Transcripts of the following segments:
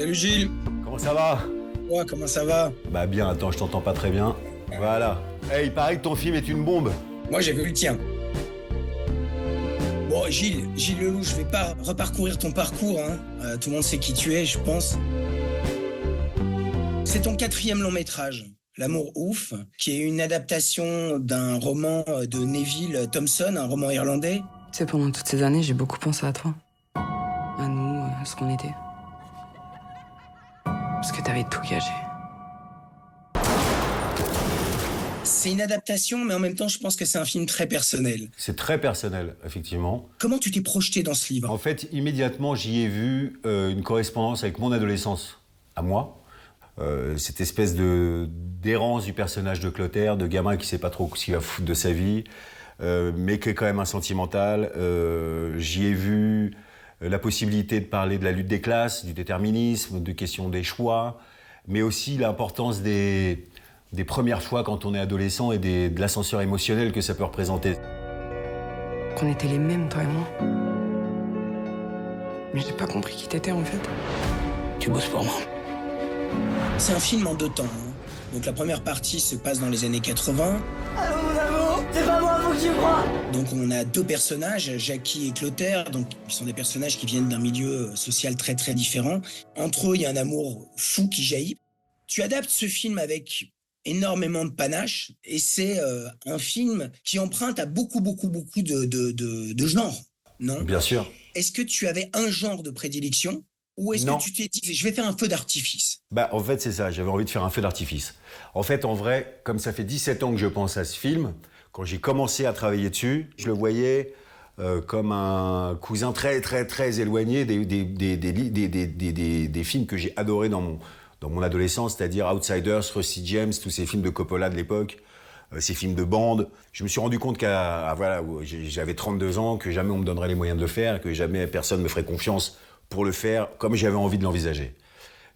Salut Gilles. Comment ça va? Ouais, comment ça va? Bah bien, attends, je t'entends pas très bien. Voilà. Hey, il paraît que ton film est une bombe. Moi, j'ai vu le tien. Bon, Gilles Leloup, je vais pas reparcourir ton parcours, hein. Tout le monde sait qui tu es, je pense. C'est ton 4e long métrage, L'amour ouf, qui est une adaptation d'un roman de Neville Thompson, un roman irlandais. Tu sais, pendant toutes ces années, j'ai beaucoup pensé à toi. À nous, à ce qu'on était. Parce que t'avais tout gagé. C'est une adaptation, mais en même temps, je pense que c'est un film très personnel. C'est très personnel, effectivement. Comment tu t'es projeté dans ce livre? En fait, immédiatement, j'y ai vu une correspondance avec mon adolescence, à moi. Cette espèce d'errance du personnage de Clotaire, de gamin qui sait pas trop ce qu'il va foutre de sa vie, mais qui est quand même un sentimental. J'y ai vu la possibilité de parler de la lutte des classes, du déterminisme, de questions des choix, mais aussi l'importance des premières fois quand on est adolescent et de l'ascenseur émotionnel que ça peut représenter. Qu'on était les mêmes, toi et moi. Mais j'ai pas compris qui t'étais, en fait. Tu bosses pour moi. C'est un film en 2 temps, hein. Donc la première partie se passe dans les années 80. Allô mon amour, c'est pas moi, faut que tu crois. Donc on a 2 personnages, Jackie et Clotaire, donc qui sont des personnages qui viennent d'un milieu social très très différent. Entre eux, il y a un amour fou qui jaillit. Tu adaptes ce film avec énormément de panache et c'est un film qui emprunte à beaucoup de genres, non? Bien sûr. Est-ce que tu avais un genre de prédilection ou est-ce Non. que tu t'es dit je vais faire un feu d'artifice? Bah, en fait, c'est ça, j'avais envie de faire un feu d'artifice. En fait, en vrai, comme ça fait 17 ans que je pense à ce film, quand j'ai commencé à travailler dessus, je le voyais comme un cousin très éloigné des films que j'ai adorés dans mon adolescence, c'est-à-dire Outsiders, Rusty James, tous ces films de Coppola de l'époque, ces films de bande. Je me suis rendu compte j'avais 32 ans, que jamais on me donnerait les moyens de le faire, que jamais personne me ferait confiance pour le faire comme j'avais envie de l'envisager.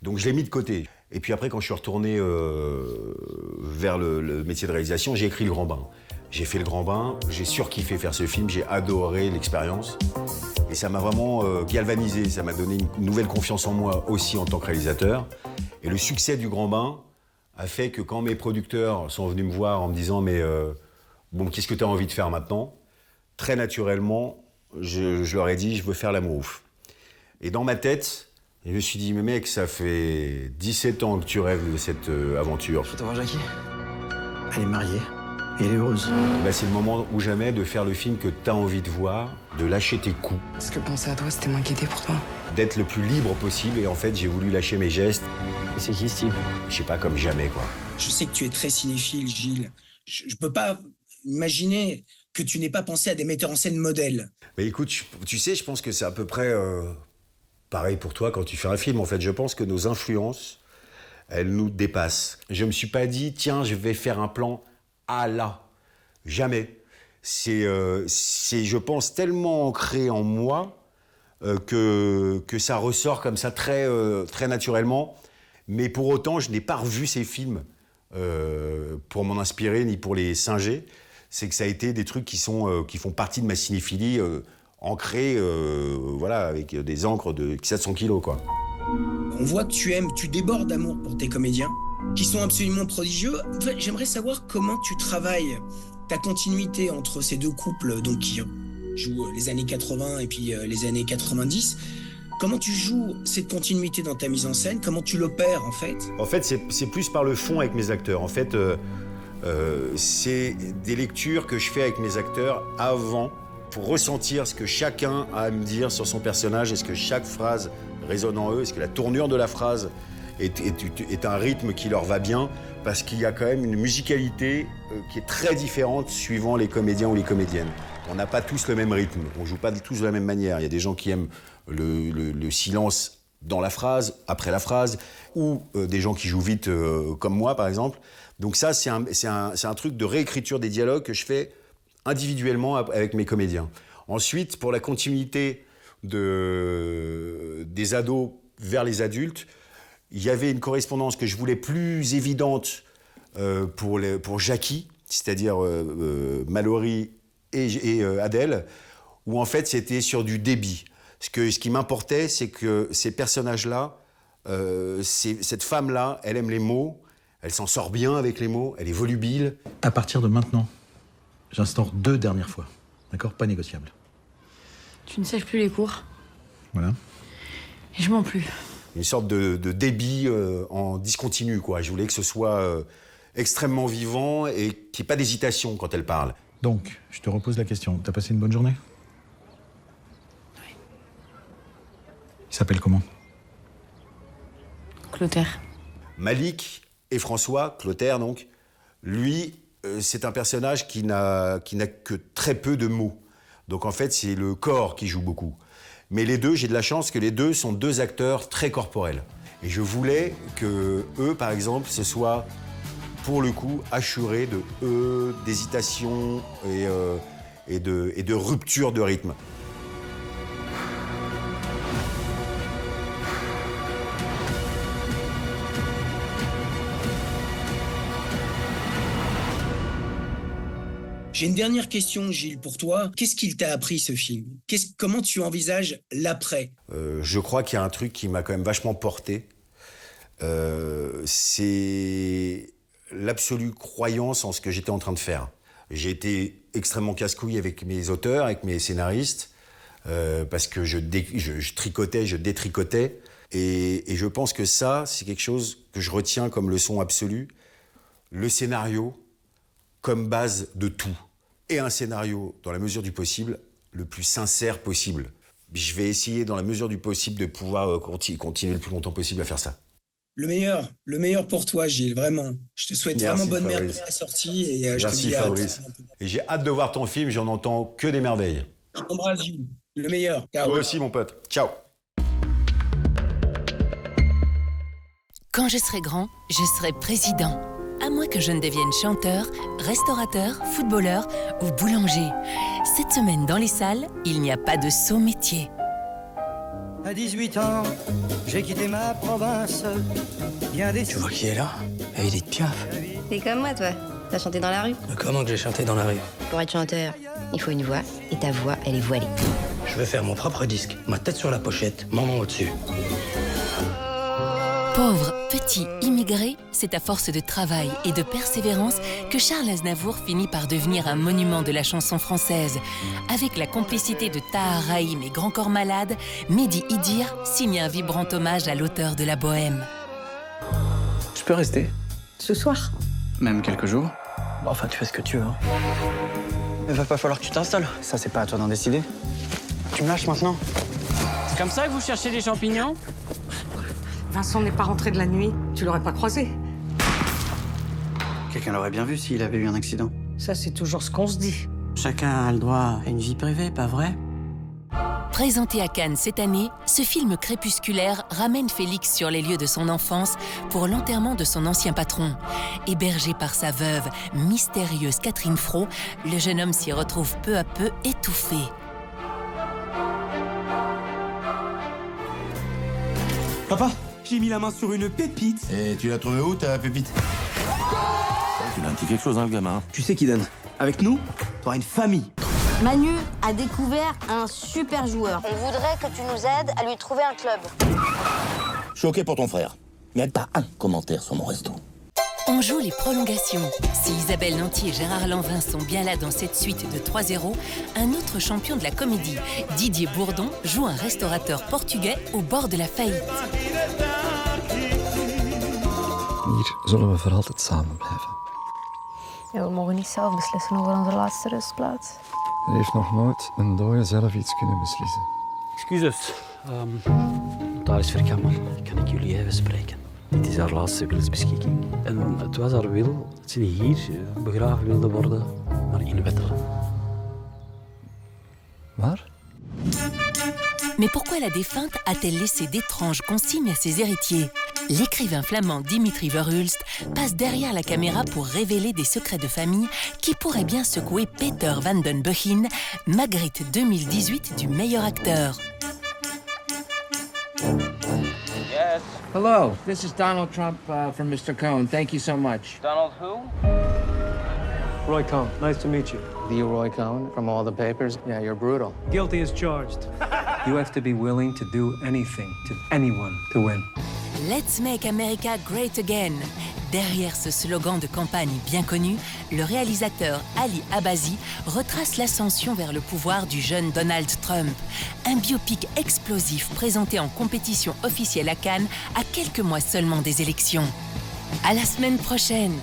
Donc je l'ai mis de côté. Et puis après, quand je suis retourné vers le métier de réalisation, j'ai écrit Le Grand Bain. J'ai fait Le Grand Bain, j'ai surkiffé faire ce film, j'ai adoré l'expérience. Et ça m'a vraiment galvanisé, ça m'a donné une nouvelle confiance en moi aussi en tant que réalisateur. Et le succès du Grand Bain a fait que quand mes producteurs sont venus me voir en me disant « Mais bon, qu'est-ce que tu as envie de faire maintenant ?» Très naturellement, je leur ai dit « Je veux faire L'amour ouf ». Et dans ma tête, je me suis dit « Mais mec, ça fait 17 ans que tu rêves de cette aventure. » Je peux t'avoir Jackie. Elle est mariée et elle est heureuse. Et ben, c'est le moment ou jamais de faire le film que tu as envie de voir, de lâcher tes coups, Parce que penser à toi, c'était m'inquiéter pour toi. d'être le plus libre possible. Et en fait, j'ai voulu lâcher mes gestes. Et c'est qui Steve? Je sais pas, comme jamais, quoi. Je sais que tu es très cinéphile, Gilles. Je peux pas imaginer que tu n'aies pas pensé à des metteurs en scène modèles. Mais écoute, tu sais, je pense que c'est à peu près pareil pour toi quand tu fais un film. En fait, je pense que nos influences, elles nous dépassent. Je me suis pas dit, tiens, je vais faire un plan à la. Jamais. C'est, je pense, tellement ancré en moi que ça ressort comme ça très naturellement. Mais pour autant, je n'ai pas revu ces films pour m'en inspirer ni pour les singer. C'est que ça a été des trucs qui font partie de ma cinéphilie ancrée, voilà, avec des encres de 700 kilos, quoi. On voit que tu débordes d'amour pour tes comédiens, qui sont absolument prodigieux. En fait, j'aimerais savoir comment tu travailles ta continuité entre ces 2 couples donc, qui jouent les années 80 et puis les années 90. Comment tu joues cette continuité dans ta mise en scène? Comment tu l'opères, en fait? En fait, c'est plus par le fond avec mes acteurs. En fait, c'est des lectures que je fais avec mes acteurs avant pour ressentir ce que chacun a à me dire sur son personnage. Est-ce que chaque phrase résonne en eux? Est-ce que la tournure de la phrase est un rythme qui leur va bien? Parce qu'il y a quand même une musicalité qui est très différente suivant les comédiens ou les comédiennes. On n'a pas tous le même rythme, on joue pas tous de la même manière. Il y a des gens qui aiment le silence dans la phrase, après la phrase, ou des gens qui jouent vite comme moi par exemple. Donc ça, c'est un truc de réécriture des dialogues que je fais individuellement avec mes comédiens. Ensuite, pour la continuité des ados vers les adultes, il y avait une correspondance que je voulais plus évidente pour Jackie, c'est-à-dire Mallory et Adèle, où en fait c'était sur du débit. Ce qui m'importait, c'est que ces personnages-là Cette femme-là, elle aime les mots, elle s'en sort bien avec les mots, elle est volubile. À partir de maintenant, j'instaure 2 dernières fois. D'accord? Pas négociable. Tu ne sèches plus les cours. Voilà. Et je m'en plus. Une sorte de débit en discontinu, quoi. Je voulais que ce soit extrêmement vivant et qu'il n'y ait pas d'hésitation quand elle parle. Donc, je te repose la question. T'as passé une bonne journée? Oui. Il s'appelle comment? Clotaire. Malik et François, Clotaire donc, lui, c'est un personnage qui n'a que très peu de mots. Donc en fait, c'est le corps qui joue beaucoup. Mais les deux, j'ai de la chance que les deux sont 2 acteurs très corporels. Et je voulais que eux, par exemple, ce soit, pour le coup, assurés d'hésitation et de rupture de rythme. J'ai une dernière question, Gilles, pour toi. Qu'est-ce qu'il t'a appris, ce film? Comment tu envisages l'après? Je crois qu'il y a un truc qui m'a quand même vachement porté. C'est l'absolue croyance en ce que j'étais en train de faire. J'ai été extrêmement casse-couille avec mes auteurs, avec mes scénaristes, parce que je tricotais, je détricotais. Et je pense que ça, c'est quelque chose que je retiens comme leçon absolue. Le scénario comme base de tout. Et un scénario, dans la mesure du possible, le plus sincère possible. Je vais essayer, dans la mesure du possible, de pouvoir continuer le plus longtemps possible à faire ça. Le meilleur pour toi, Gilles, vraiment. Je te souhaite vraiment bonne merde à la sortie et je te dis Fabrice. Et j'ai hâte de voir ton film, j'en entends que des merveilles. Je t'embrasse, Gilles. Le meilleur. Ciao. Toi aussi, mon pote. Ciao. Quand je serai grand, je serai président. À moins que je ne devienne chanteur, restaurateur, footballeur ou boulanger. Cette semaine dans les salles, il n'y a pas de saut métier. À 18 ans, j'ai quitté ma province. Bien des... Tu vois qui est là? Edith Piaf. T'es comme moi, toi. T'as chanté dans la rue. Comment que j'ai chanté dans la rue? Pour être chanteur, il faut une voix, et ta voix, elle est voilée. Je vais faire mon propre disque. Ma tête sur la pochette, mon nom au-dessus. Pauvre, petit, immigré, c'est à force de travail et de persévérance que Charles Aznavour finit par devenir un monument de la chanson française. Avec la complicité de Tahar Rahim et Grand Corps Malade, Mehdi Idir signe un vibrant hommage à l'auteur de la Bohème. Je peux rester? Ce soir? Même quelques jours? Bon, enfin, tu fais ce que tu veux. Hein. Il va pas falloir que tu t'installes. Ça, c'est pas à toi d'en décider. Tu me lâches maintenant? C'est comme ça que vous cherchez des champignons? Vincent n'est pas rentré de la nuit. Tu l'aurais pas croisé. Quelqu'un l'aurait bien vu s'il avait eu un accident. Ça, c'est toujours ce qu'on se dit. Chacun a le droit à une vie privée, pas vrai? Présenté à Cannes cette année, ce film crépusculaire ramène Félix sur les lieux de son enfance pour l'enterrement de son ancien patron. Hébergé par sa veuve, mystérieuse Catherine Fro, le jeune homme s'y retrouve peu à peu étouffé. Papa, j'ai mis la main sur une pépite. Et tu l'as trouvé où, ta pépite? Il a un petit quelque chose, hein, le gamin. Tu sais qui donne? Avec nous, t'auras une famille. Manu a découvert un super joueur. On voudrait que tu nous aides à lui trouver un club. Je suis OK pour ton frère. Mais pas un commentaire sur mon resto. On joue les prolongations. Si Isabelle Nanty et Gérard Lanvin sont bien là dans cette suite de 3-0, un autre champion de la comédie, Didier Bourdon, joue un restaurateur portugais au bord de la faillite. Hier zullen we voor altijd samen blijven. Ja, we mogen niet zelf beslissen over onze laatste rustplaats. Er heeft nog nooit een dode zelf iets kunnen beslissen. Excuses. Notaris Verkammer, kan ik jullie even spreken? Dit is haar laatste wilsbeschikking. En het was haar wil dat ze niet hier begraven wilde worden, maar in Wetteren. Waar? Mais pourquoi la défunte a-t-elle laissé d'étranges consignes à ses héritiers? L'écrivain flamand Dimitri Verhulst passe derrière la caméra pour révéler des secrets de famille qui pourraient bien secouer Peter Van den Boechen, Magritte 2018 du meilleur acteur. Yes. Hello, this is Donald Trump from Mr. Cohn. Thank you so much. Donald who? Roy Cohn, nice to meet you. The Roy Cohn from all the papers? Yeah, you're brutal. Guilty as charged. You have to be willing to do anything to anyone to win. Let's Make America Great Again. Derrière ce slogan de campagne bien connu, le réalisateur Ali Abazi retrace l'ascension vers le pouvoir du jeune Donald Trump. Un biopic explosif présenté en compétition officielle à Cannes à quelques mois seulement des élections. À la semaine prochaine!